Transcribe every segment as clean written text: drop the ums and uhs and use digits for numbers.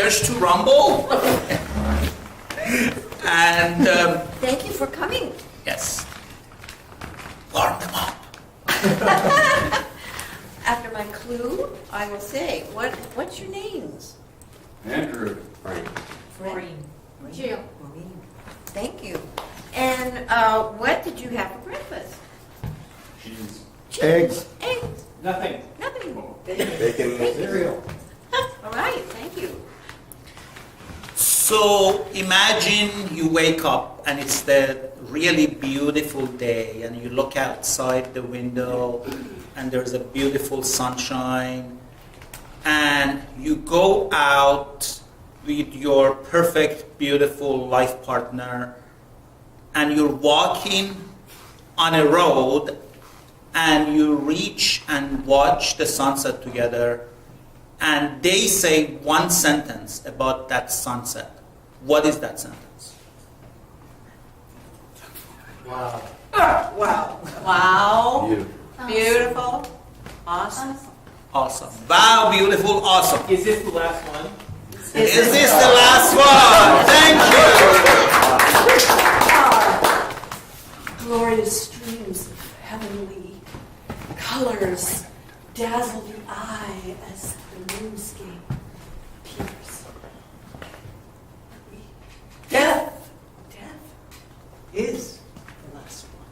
urge to rumble. And Thank you for coming. yes, warm them up. After my clue, I will say, what's your names? Andrew. Frank. Maureen. Jill. Maureen. Thank you. And what did you have for breakfast? Cheese. Eggs. Eggs. Nothing. Nothing. Bacon. Cereal. All right, thank you. So imagine you wake up and it's the really beautiful day and you look outside the window and there's a beautiful sunshine and you go out with your perfect, beautiful life partner and you're walking on a road and you reach and watch the sunset together and they say one sentence about that sunset. What is that sentence? Wow. Wow. Wow. Beautiful. Beautiful. Awesome. Awesome. Wow, beautiful, awesome. Is this the last one? Is this the last one? Thank you. Glorious streams of heavenly colors dazzle the eye as the moonscape appears. Death is the last one.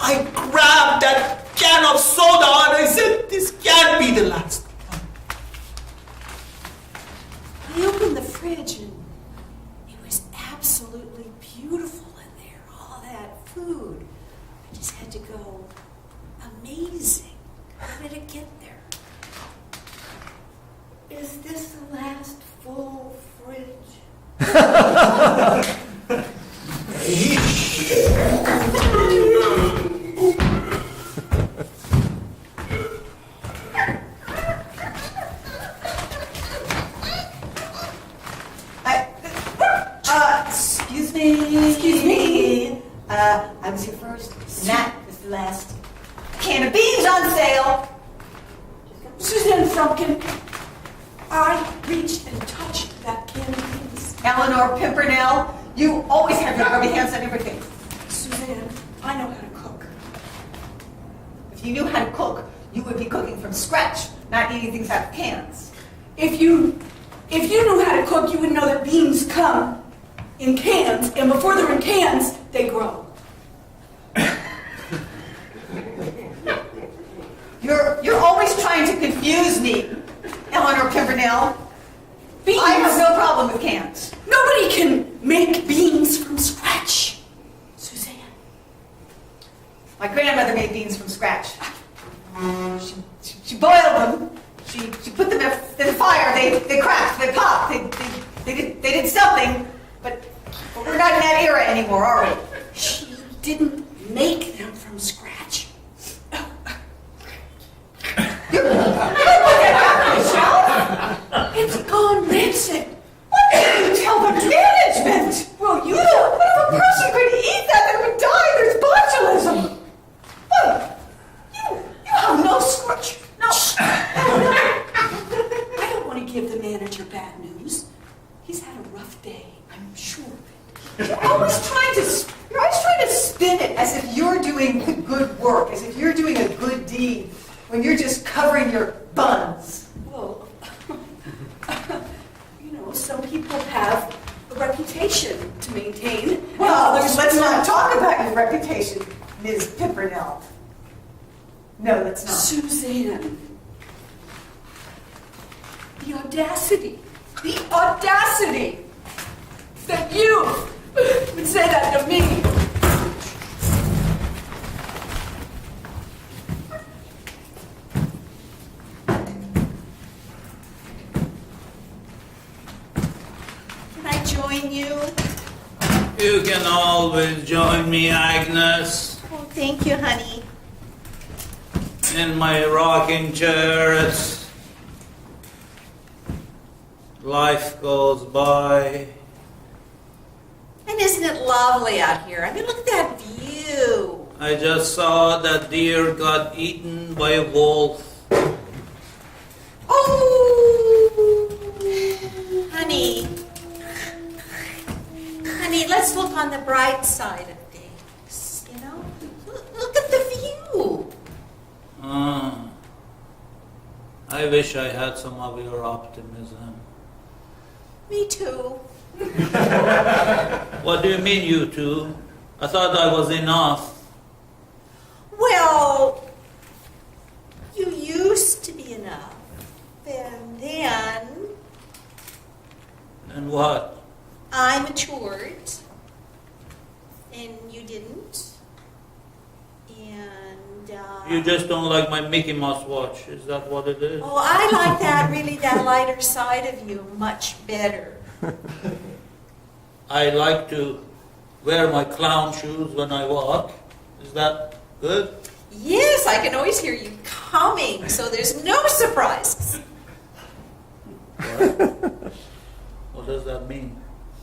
I grabbed that can of soda and I said, this can't be the last one. I opened the fridge and it was absolutely beautiful in there. All that food. I just had to go, amazing. How did it get there? Is this the last full fridge? Excuse me. Excuse me. I was here first, and that was the last can of beans on sale. Suzanne Frumpkin, I reached and touched that can of beans. Eleanor Pimpernel, you always have your grubby hands on everything. Suzanne, I know how to cook. If you knew how to cook, you would be cooking from scratch, not eating things out of cans. If you knew how to cook, you would know that beans come in cans, and before they're in cans, they grow. You're always trying to confuse me, Eleanor Pimpernel. Beans. I have no problem with cans. Nobody can make beans from scratch. Suzanne. My grandmother made beans from scratch. She boiled them. She put them in the fire. They cracked. They popped. They did something. But we're not in that era anymore, are we? She didn't make them from scratch. You look at that yourself. It's gone rancid. What did you tell the management? Well, you What if a person could eat that? They would die. There's botulism. What? You have no scratch. No. I don't want to give the manager bad news. He's had a rough day, I'm sure of it. You're always trying to spin it as if you're doing the good work, as if you're doing a good deed, when you're just covering your buns. Well, some people have a reputation to maintain. Well, and others let's do not talk about your reputation, Ms. Pimpernel. No, let's not. Suzanne. The audacity that you would say that to me. Can I join you? You can always join me, Agnes, Oh, thank you, honey. in my rocking chair. Life goes by. And isn't it lovely out here? I mean, look at that view. I just saw that deer got eaten by a wolf. Oh, Honey, let's look on the bright side of things, you know? Look at the view. I wish I had some of your optimism. Me too. What do you mean, you two? I thought I was enough. Well, you used to be enough. And then And what? I matured. And you didn't. And, You just don't like my Mickey Mouse watch. Is that what it is? oh, I like that lighter side of you much better. I like to wear my clown shoes when I walk. Is that good? Yes, I can always hear you coming, so there's no surprises. What does that mean?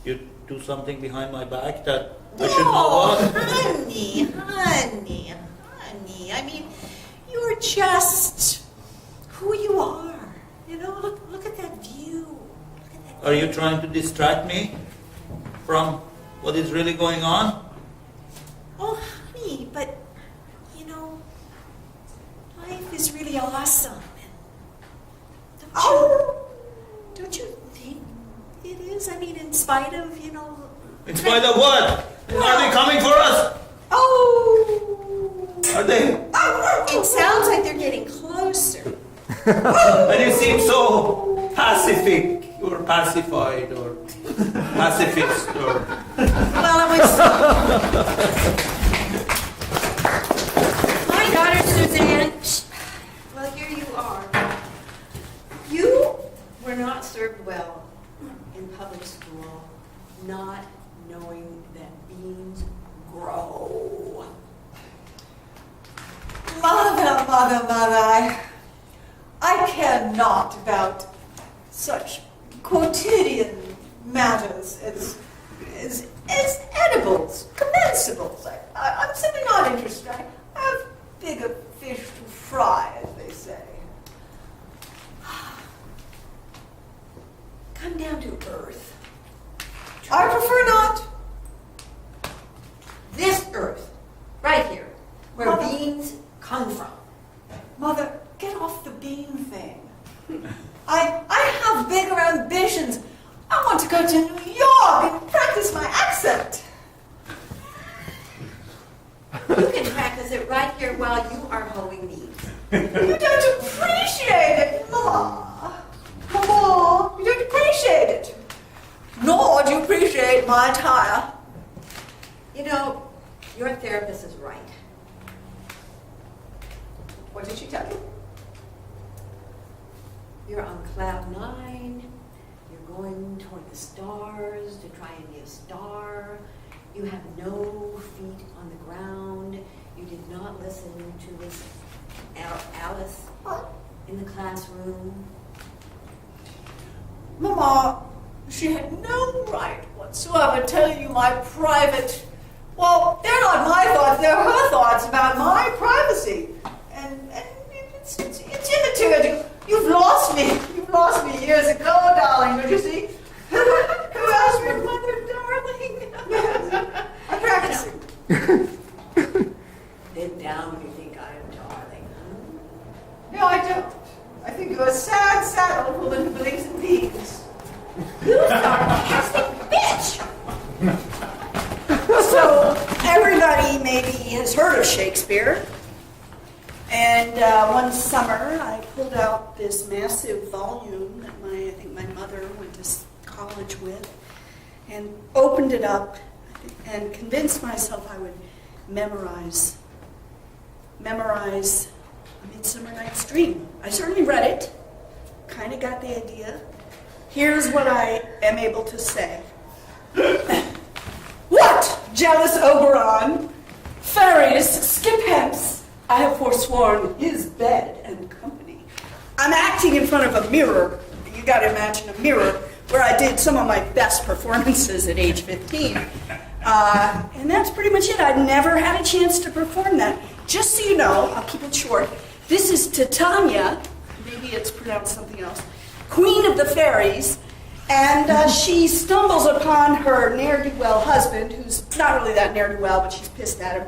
You do something behind my back that I should know Oh, about? honey. I mean, you're just who you are. You know, look at that view. Look at that Are you view. trying to distract me from what is really going on? Oh, honey, but, you know, life is really awesome. Don't you think it is? I mean, in spite of, you know... In spite of what? Are they coming for us? Oh! Are they? It sounds like they're getting closer. And you seem so pacific or pacified or pacifist or... Well, it was... My daughter Suzanne... Well, here you are. You were not served well in public school, not knowing that beans grow. Mother, I care not about such quotidian matters as edibles, commensables. I'm simply not interested. I have bigger fish to fry, as they say. Come down to earth. I prefer not. This earth, right here, where Mother. beans come from. Mother, get off the bean thing. I have bigger ambitions. I want to go to New York and practice my accent. You can practice it right here while you are hoeing beans. You don't appreciate it, Mama. Mama, you don't appreciate it. Nor do you appreciate my attire. You know, your therapist is right. What did she tell you? You're on cloud 9. You're going toward the stars to try and be a star. You have no feet on the ground. You did not listen to this Alice in the classroom. Mama, she had no right whatsoever to tell you my private... Well, they're not my thoughts, they're her thoughts about my privacy. And it's immaterial. You've lost me. You've lost me years ago, darling, don't you see? Who else would mother, darling? I'm practicing. Bend down when you think I am darling. No, I don't. I think you're a sad, sad old woman who believes in beans. You sarcastic bitch! So everybody maybe has heard of Shakespeare. And one summer, I pulled out this massive volume that I think my mother went to college with, and opened it up and convinced myself I would memorize A Midsummer Night's Dream. I certainly read it, kind of got the idea. Here's what I am able to say. What, jealous Oberon? Fairies, skip hence. I have forsworn his bed and company. I'm acting in front of a mirror. You gotta imagine a mirror where I did some of my best performances at age 15. And that's pretty much it. I've never had a chance to perform that. Just so you know, I'll keep it short. This is Titania, maybe it's pronounced something else, Queen of the Fairies, And she stumbles upon her ne'er-do-well husband, who's not really that ne'er-do-well, but she's pissed at him,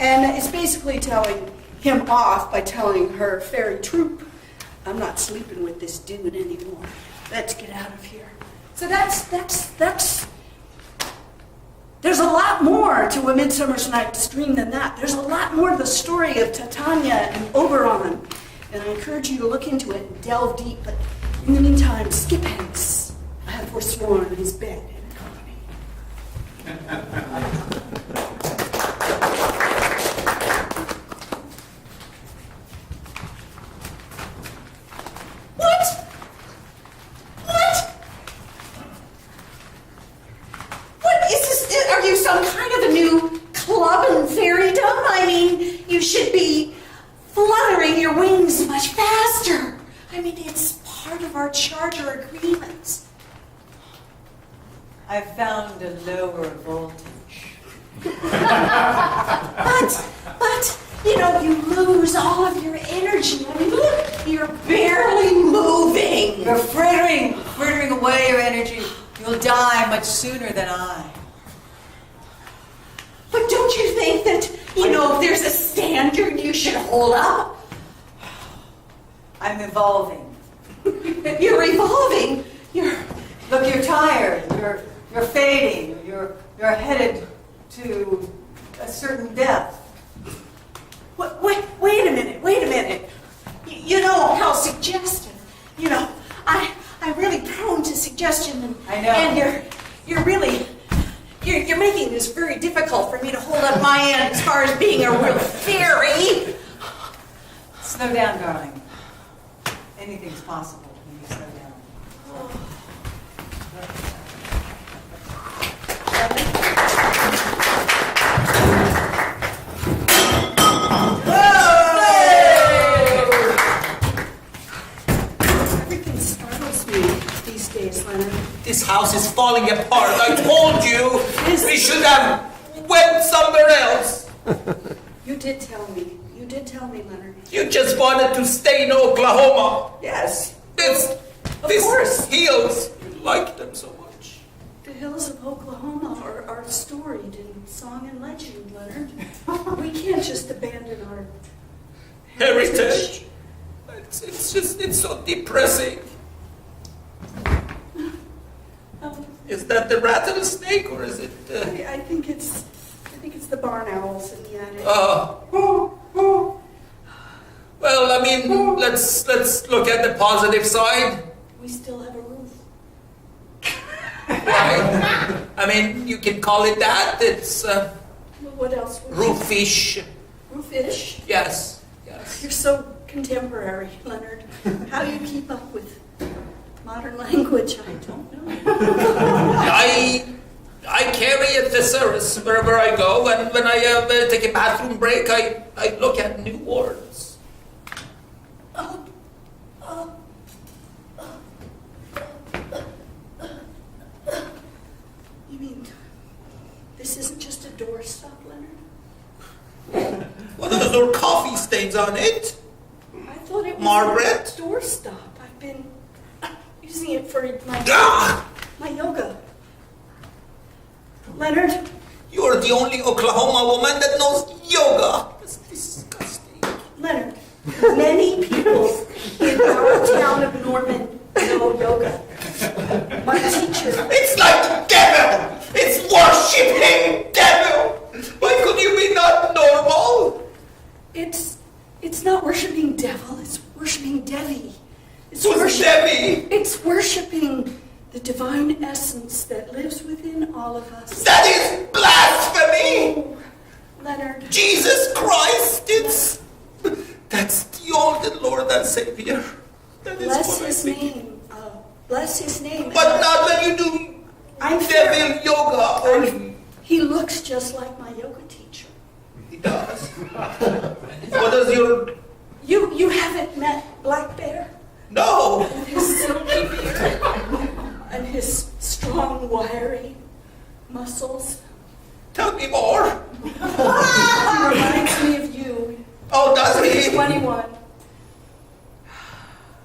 and is basically telling him off by telling her fairy troupe, I'm not sleeping with this dude anymore. Let's get out of here. So that's there's a lot more to A Midsummer's Night's Dream than that. There's a lot more to the story of Titania and Oberon. And I encourage you to look into it and delve deep. But in the meantime, Skip Hicks, I have forsworn his bed and company. What? What is this? Are you some kind of a new club in fairydom? I mean, you should be fluttering your wings much faster. I mean, it's part of our charter agreements. I found a lower voltage. But, you know, you lose all of your energy. I mean, look, you're barely moving. You're frittering away your energy. You'll die much sooner than I. But don't you think that, you know, if there's a standard you should hold up? I'm evolving. You're evolving. Look, you're tired. You're fading. You're headed to a certain death. Wait a minute. You know how suggestive. You know, I'm really prone to suggestion, and I know. And you're really making this very difficult for me to hold up my end as far as being a real fairy. Slow down, darling. Anything's possible when you slow down. Everything startles me these days, Leonard. This house is falling apart. I told you we should have went somewhere else. You did tell me, Leonard. You just wanted to stay in Oklahoma. Yes. This course. hills. You like them so much. The hills of Oklahoma are storied in song and legend, Leonard. We can't just abandon our Heritage. It's so depressing. Is that the rattlesnake or is it? I think it's the barn owls in the attic. Well, I mean, let's look at the positive side. We still have a roof. Right? I mean, you can call it that. It's Well, what else? roofish. Roofish. Yes. You're so contemporary, Leonard. How do you keep up with modern language? I don't know. I carry a thesaurus wherever I go, and when I take a bathroom break, I look at new words. You mean this isn't just a doorstop, Leonard? What are those coffee stains on it? I thought it was Margaret? a doorstop. I've been using it for Ah! my yoga. Leonard, You're the only Oklahoma woman that knows yoga. That's disgusting. Leonard, many people in our town of Norman know yoga. My teacher, It's like devil. It's worshipping devil. Why could you be not normal? it's not worshiping devil, it's worshiping Devi. It's Who's Debbie? It's worshiping the divine essence that lives within all of us. That is blasphemy. Oh, Leonard, Jesus Christ, that's the only Lord and Savior. That is bless what I his think. name. Bless his name. But not when you do I'm devil yoga. Or He looks just like my yoga teacher. he does. What does your You haven't met Black Bear? no? With his silky beard and his strong, wiry muscles. Tell me more. He reminds me of you. Oh, does He's he? 21.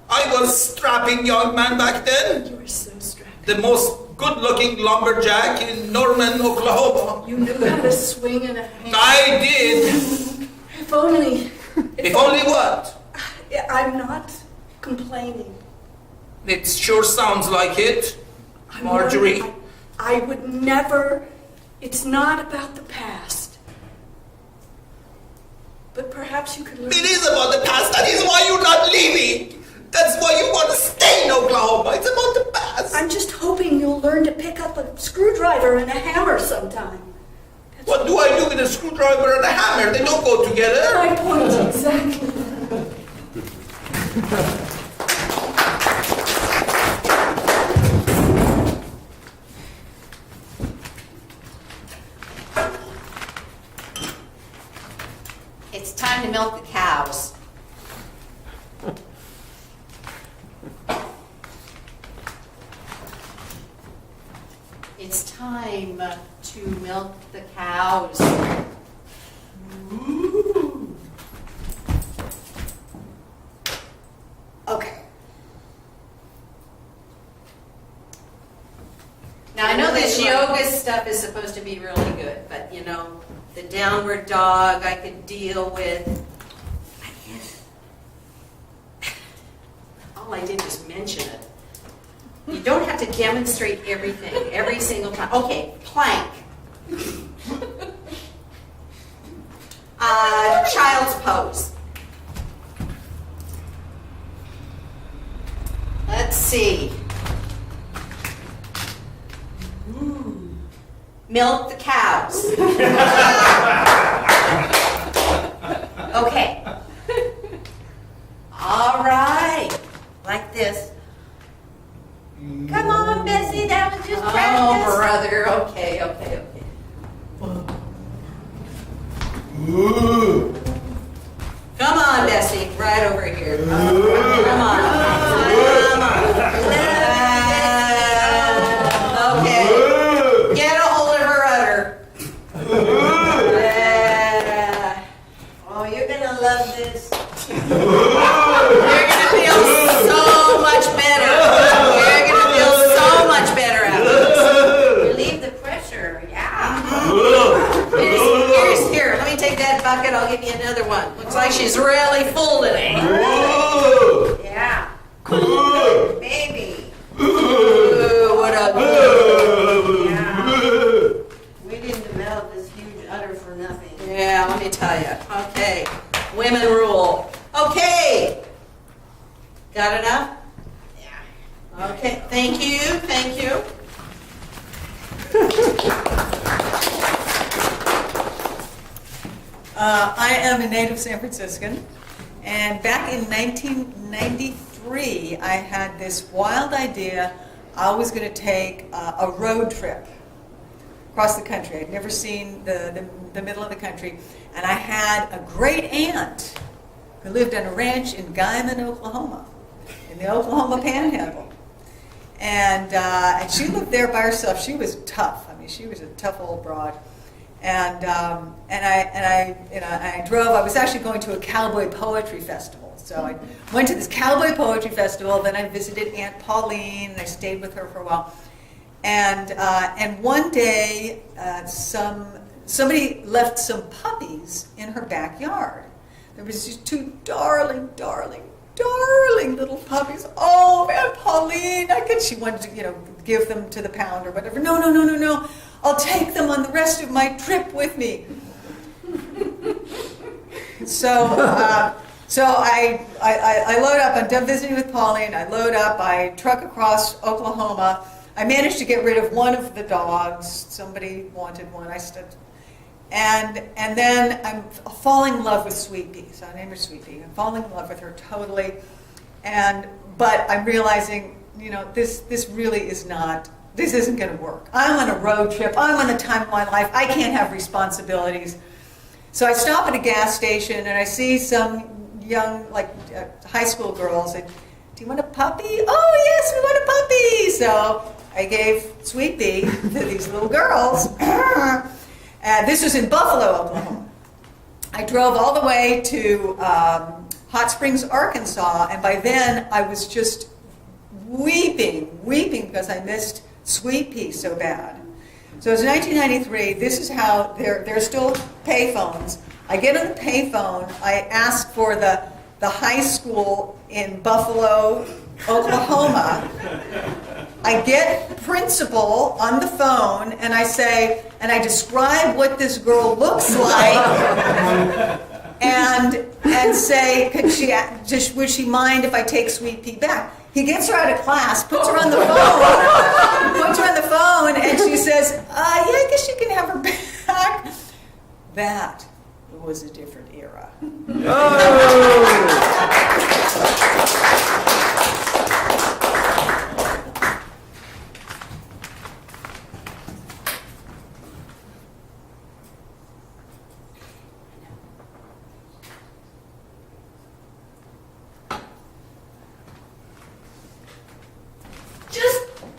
I was strapping young man back then. You were so strapping. the most good-looking lumberjack in Norman, Oklahoma. You knew how to swing in a hand. I did. If only. If only what? I'm not complaining. It sure sounds like it, Marjorie. I would never. It's not about the past. But perhaps you could learn. It is about the past. That is why you're not leaving. That's why you want to stay in Oklahoma. It's about the past. I'm just hoping you'll learn to pick up a screwdriver and a hammer sometime. What do I do with a screwdriver and a hammer? They don't go together. My point exactly. It's time to milk the cows. It's time to milk the cows. Okay. Now, I know this yoga stuff is supposed to be really good, but you know, the downward dog I could deal with. All I did was mention it. You don't have to demonstrate everything, every single time. Okay, plank. Child's pose. Let's see. Milk the cows. Okay. All right. Like this. Come on, Bessie, that was just practice. Oh, brother. Okay. Come on, Bessie, right over here. Come on. Okay. Get a hold of her udder. Oh, you're gonna love this. You're gonna feel so much better. You're gonna feel so much better after this. Relieve the pressure, yeah. Here, let me take that bucket, I'll give you another one. Looks like she's really full today. Yeah. Good baby. Ooh, what a good. Yeah. We didn't develop this huge udder for nothing. Yeah, let me tell you. Okay. Women rule. Okay. Got enough? Yeah. Okay. Thank you. I am a native San Franciscan, and back in 1993, I had this wild idea. I was going to take a road trip across the country. I'd never seen the middle of the country, and I had a great aunt who lived on a ranch in Guyman, Oklahoma, in the Oklahoma Panhandle, and she lived there by herself. She was tough. I mean, she was a tough old broad. And I drove. I was actually going to a cowboy poetry festival, so I went to this cowboy poetry festival. Then I visited Aunt Pauline, and I stayed with her for a while. And one day, somebody left some puppies in her backyard. There was these two darling little puppies. Oh, Aunt Pauline! She wanted to, give them to the pound or whatever. No. I'll take them on the rest of my trip with me. So I load up. I'm done visiting with Pauline. I load up. I truck across Oklahoma. I managed to get rid of one of the dogs. Somebody wanted one. And then I'm falling in love with Sweet Pea. So I named her Sweet Pea. I'm falling in love with her totally. But I'm realizing, this really is not. This isn't going to work. I'm on a road trip. I'm on the time of my life. I can't have responsibilities. So I stop at a gas station and I see some young, high school girls. And, do you want a puppy? Oh, yes, we want a puppy. So I gave Sweet Pea to these little girls. This was in Buffalo, Oklahoma. I drove all the way to Hot Springs, Arkansas. And by then I was just weeping because I missed Sweet Pea so bad. So it's 1993. This is how they're still payphones. I get on the payphone. I ask for the high school in Buffalo, Oklahoma. I get principal on the phone, and I say, and I describe what this girl looks like, and say, would she mind if I take Sweet Pea back? He gets her out of class, puts her on the phone, and she says, yeah, I guess you can have her back. That was a different era.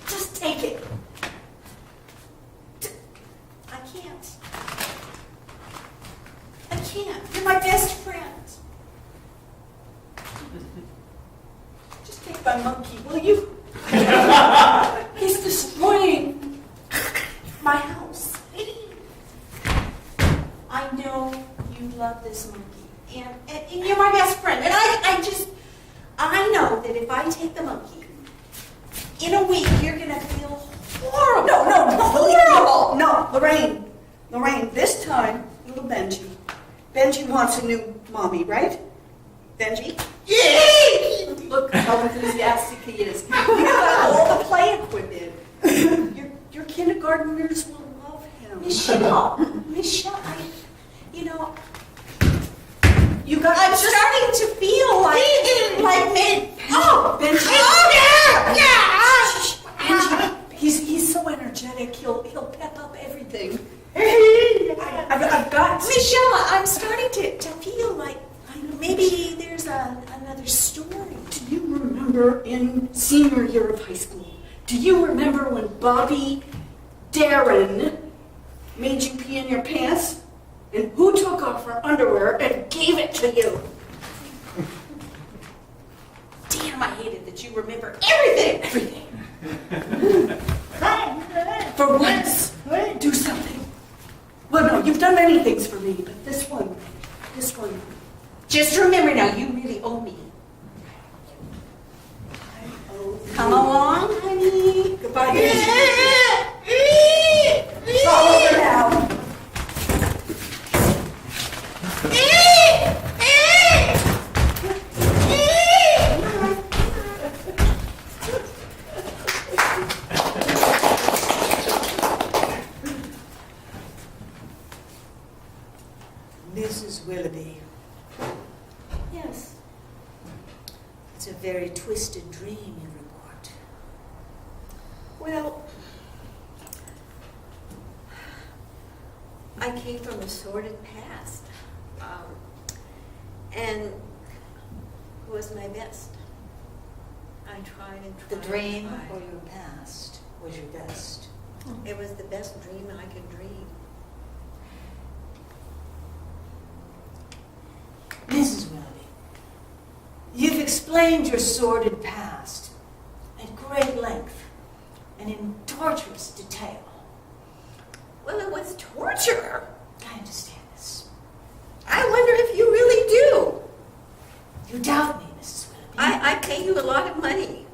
Just take it. I can't. You're my best friend. Just take my monkey, will you? He's destroying my house. I know you love this monkey, and you're my best friend. And I know that if I take the monkey, in a week you're gonna feel horrible. No, Horrible. No, Lorraine, this time, little Benji. Benji wants a new mommy, right? Benji? Yay! Look how enthusiastic he is. You got all the play equipment. Your kindergartners will love him. Michelle, I'm starting to feel like me. Oh, Benji. Oh, Benji, he's so energetic. He'll pep up everything. I've got Michelle. I'm starting to feel like maybe there's another story. Do you remember in senior year of high school? Do you remember when Bobby Darren made you pee in your pants? And who took off her underwear and gave it to you? Damn, I hated that you remember everything. For once, do something. Well, no, you've done many things for me, but this one. Just remember now, you really owe me. Come along, honey. Goodbye, Benji. It's all over now. Mrs. Willoughby. Yes. It's a very twisted dream you report. Well, I came from a sordid past, and who was my best? I tried and tried. The dream and or tried. your past was your best. It was the best dream I could dream. Mrs. Willoughby, you've explained your sordid past at great length and in torturous detail. Well, it was torture. I understand this. I wonder if you really do. You doubt me, Mrs. Willoughby. I pay you a lot of money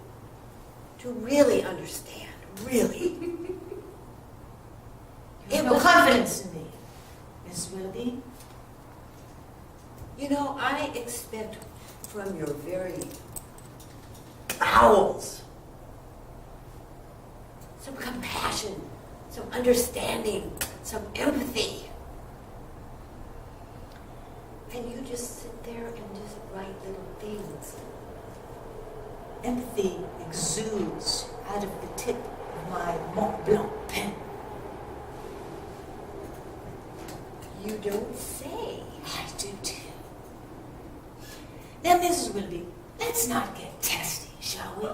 to really understand, really. You have no confidence in me, Mrs. Willoughby. You know, I expect from your very bowels some compassion, some understanding, some empathy. And you just sit there and just write little things. Empathy exudes out of the tip of my Mont Blanc pen. You don't say. I do too. Now, Mrs. Willoughby, let's not get testy, shall we?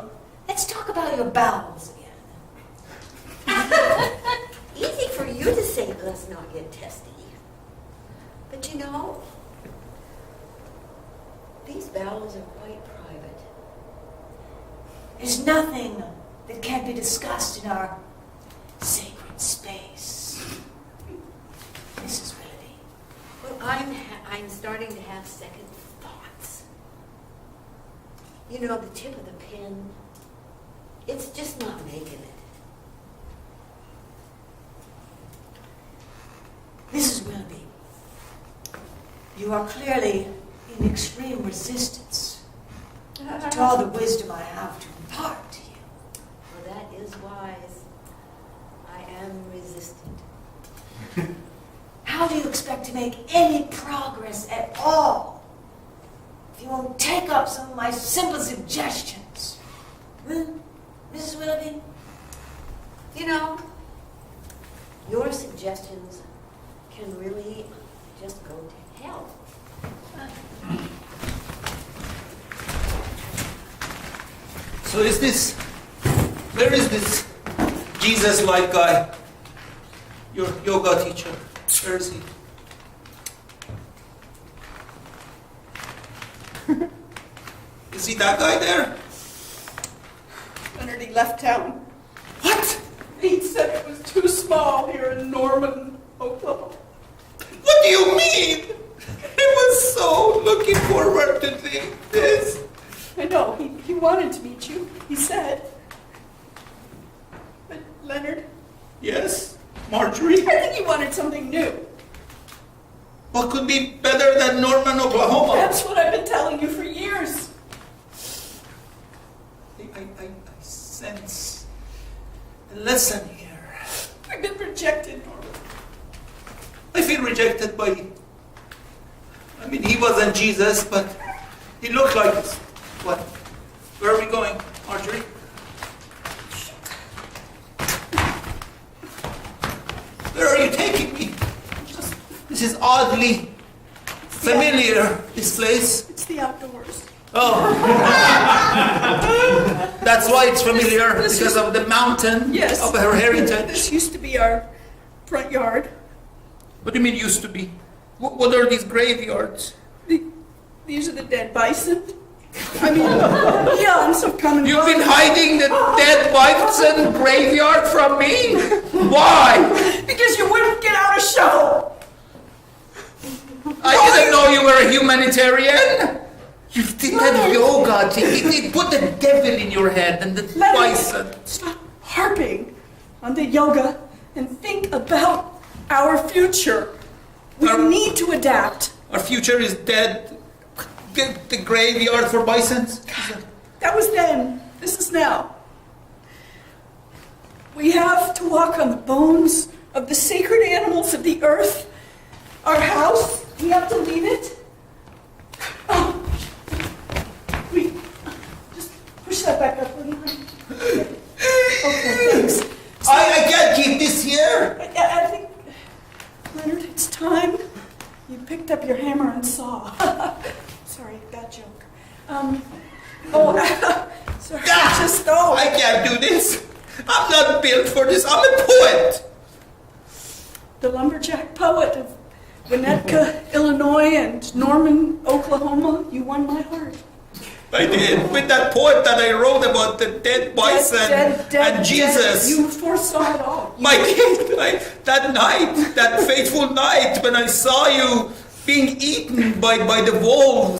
Let's talk about your bowels again. Easy for you to say, let's not get testy. But you know, these bowels are quite private. There's nothing that can't be discussed in our sacred space. Mrs. Willoughby. Well, I'm starting to have second thoughts. You know, the tip of the pen, it's just not making it. Mrs. Willoughby, you are clearly in extreme resistance to all the wisdom I have to impart to you. Well, that is wise. I am resistant. How do you expect to make any progress at all if you won't take up some of my simple suggestions? Mrs. Willoughby? You know, your suggestions can really just go to hell. So where is this Jesus-like guy? Your yoga teacher. Where is he? Is he that guy there? Leonard, he left town. What? He said it was too small here in Norman, Oklahoma. What do you mean? I was so looking forward to this. I know, he wanted to meet you, he said. But Leonard, Yes, Marjorie? I think he wanted something new. What could be better than Norman, Oklahoma? That's what I've been telling you for years. I sense a lesson here. We've been rejected, Norman. I feel rejected by... I mean, he wasn't Jesus, but he looked like this. What? Where are we going, Marjorie? Where are you taking me? This is oddly familiar, this place. It's the outdoors. Oh. That's why it's familiar, because of the mountain Yes. of her heritage. This used to be our front yard. What do you mean used to be? What are these graveyards? These are the dead bison. I mean, eons have come and You've gone. been hiding the dead bison graveyard from me? Why? Because you wouldn't get out a shovel. I didn't know you were a humanitarian. You did that yoga thing. It put the devil in your head and the bison. Stop harping on the yoga and think about our future. We need to adapt. Our future is dead. The graveyard for bisons. That was then. This is now. We have to walk on the bones of the sacred animals of the earth. Our house, we have to leave it. Oh. We just push that back up, will you? Okay, thanks. I can't keep this here. I think, Leonard, it's time you picked up your hammer and saw. Sorry, bad joke. Sorry, I can't do this. I'm not built for this. I'm a poet. The lumberjack poet of Winnetka, Illinois, and Norman, Oklahoma, you won my heart. I did. With that poet that I wrote about the dead bison and Jesus. You foresaw it all. That night, that fateful night when I saw you being eaten by the wolves.